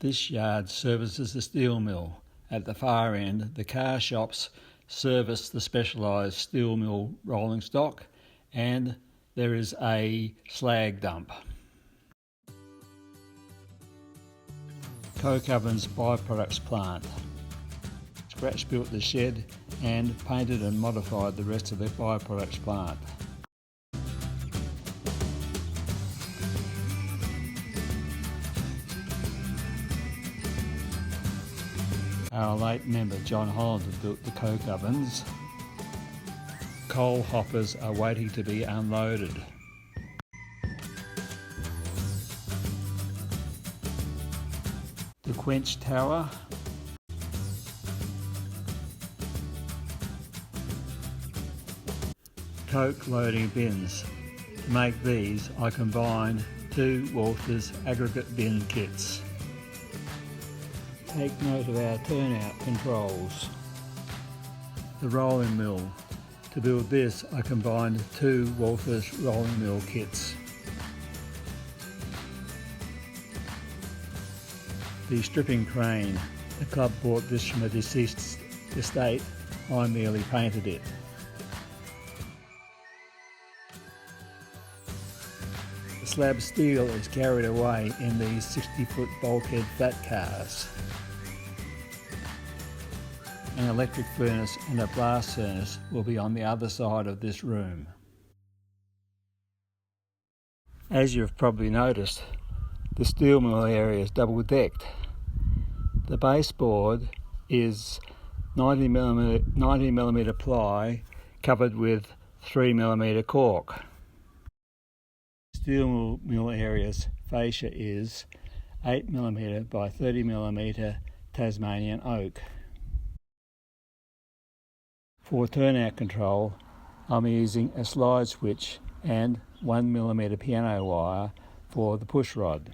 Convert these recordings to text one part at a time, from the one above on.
This yard services the steel mill. At the far end, the car shops service the specialised steel mill rolling stock, and there is a slag dump. Coke Ovens byproducts plant. Scratch built the shed and painted and modified the rest of the byproducts plant. Our late member John Hollander built the coke ovens. Coal hoppers are waiting to be unloaded. The quench tower. Coke loading bins. To make these, I combined 2 Walters aggregate bin kits. Take note of our turnout controls. The rolling mill. To build this, I combined 2 Walters rolling mill kits. The stripping crane. The club bought this from a deceased estate. I merely painted it. The slab steel is carried away in these 60-foot bulkhead flat cars. An electric furnace and a blast furnace will be on the other side of this room. As you've probably noticed, the steel mill area is double-decked. The baseboard is 90mm ply covered with 3mm cork. Steel mill area's fascia is 8mm by 30mm Tasmanian oak. For turnout control, I'm using a slide switch and 1mm piano wire for the push rod.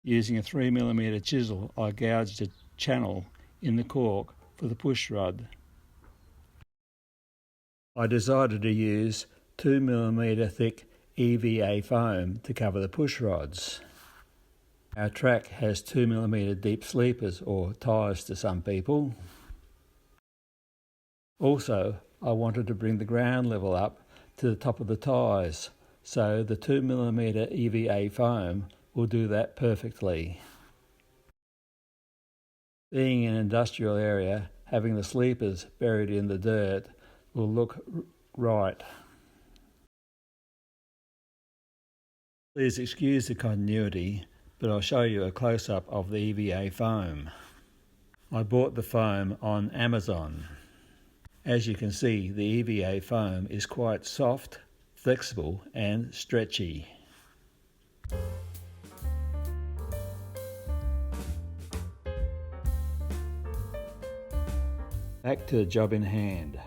Using a 3mm chisel, I gouged a channel in the cork for the push rod. I decided to use 2mm thick EVA foam to cover the push rods. Our track has 2mm deep sleepers, or tyres to some people. Also, I wanted to bring the ground level up to the top of the tyres, so the 2mm EVA foam will do that perfectly. Being an industrial area, having the sleepers buried in the dirt will look right. Please excuse the continuity, but I'll show you a close-up of the EVA foam. I bought the foam on Amazon. As you can see, the EVA foam is quite soft, flexible and stretchy. Back to the job in hand.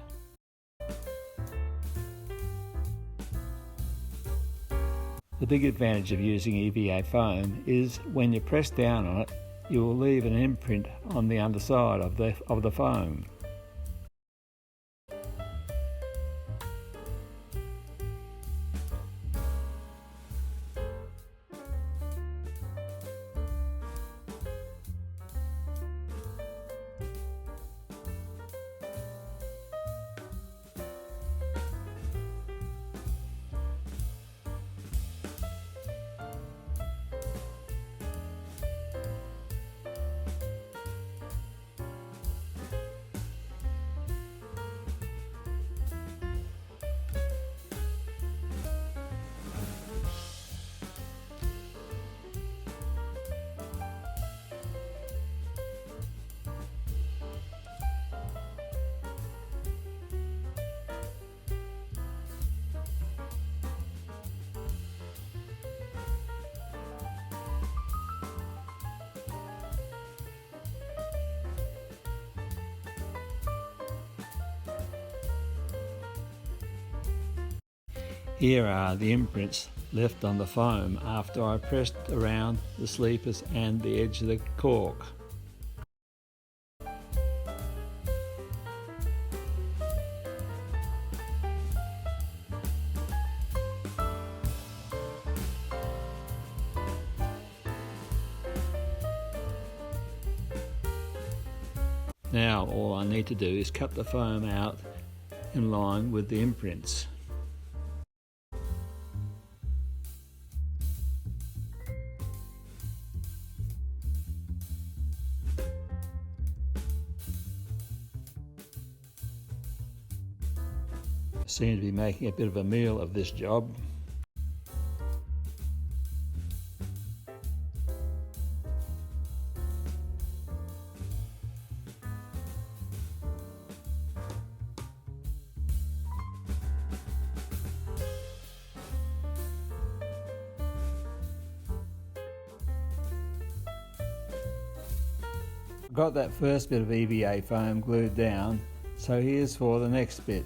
The big advantage of using EVA foam is when you press down on it, you will leave an imprint on the underside of the foam. Here are the imprints left on the foam after I pressed around the sleepers and the edge of the cork. Now all I need to do is cut the foam out in line with the imprints. I seem to be making a bit of a meal of this job. Got that first bit of EVA foam glued down, so here's for the next bit.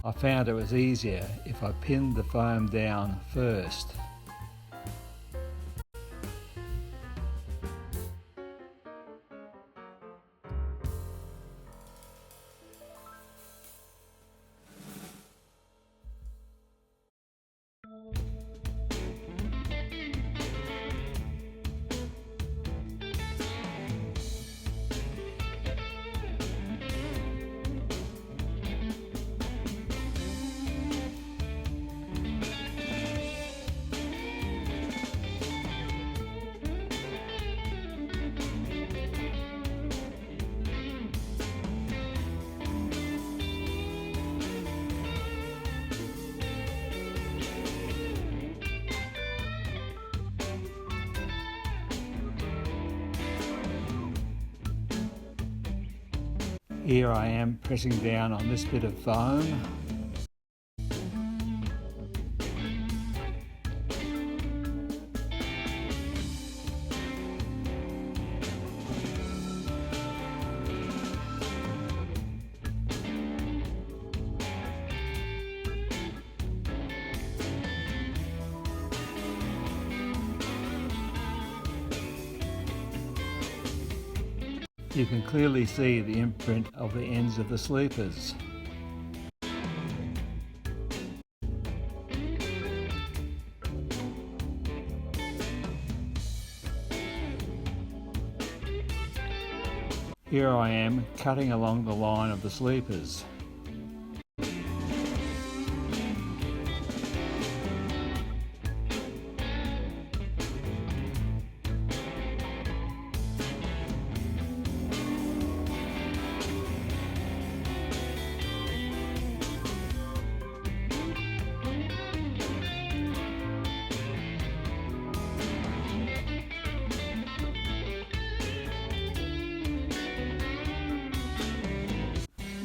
I found it was easier if I pinned the foam down first. Here I am pressing down on this bit of foam. You can clearly see the imprint of the ends of the sleepers. Here I am cutting along the line of the sleepers.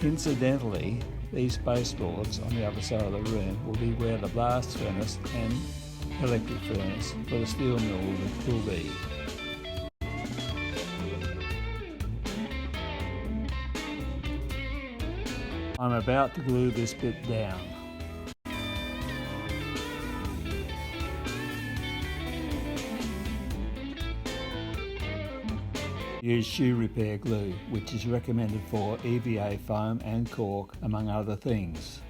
Incidentally, these baseboards on the other side of the room will be where the blast furnace and electric furnace for the steel mill will be. I'm about to glue this bit down. Use shoe repair glue, which is recommended for EVA foam and cork, among other things.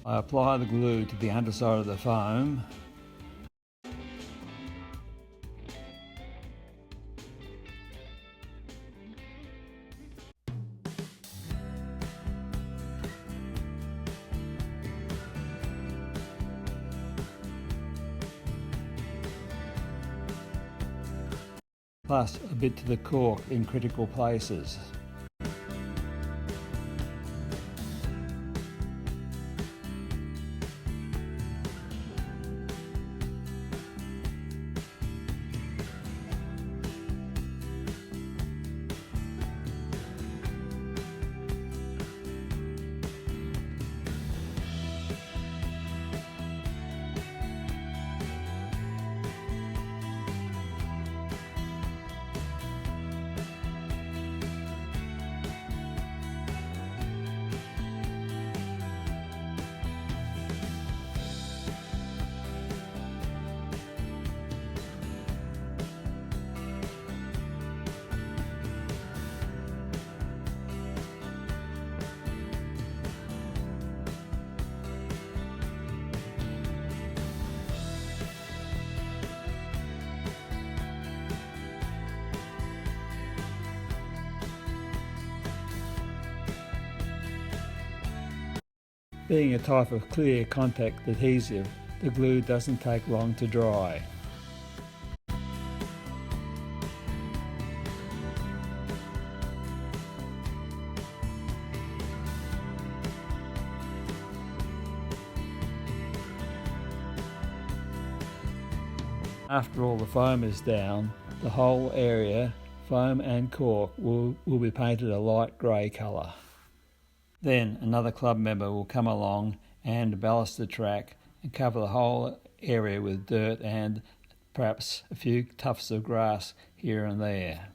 I apply the glue to the underside of the foam. Plus a bit to the cork in critical places. Being a type of clear contact adhesive, the glue doesn't take long to dry. After all the foam is down, the whole area, foam and cork, will be painted a light grey colour. Then another club member will come along and ballast the track and cover the whole area with dirt and perhaps a few tufts of grass here and there.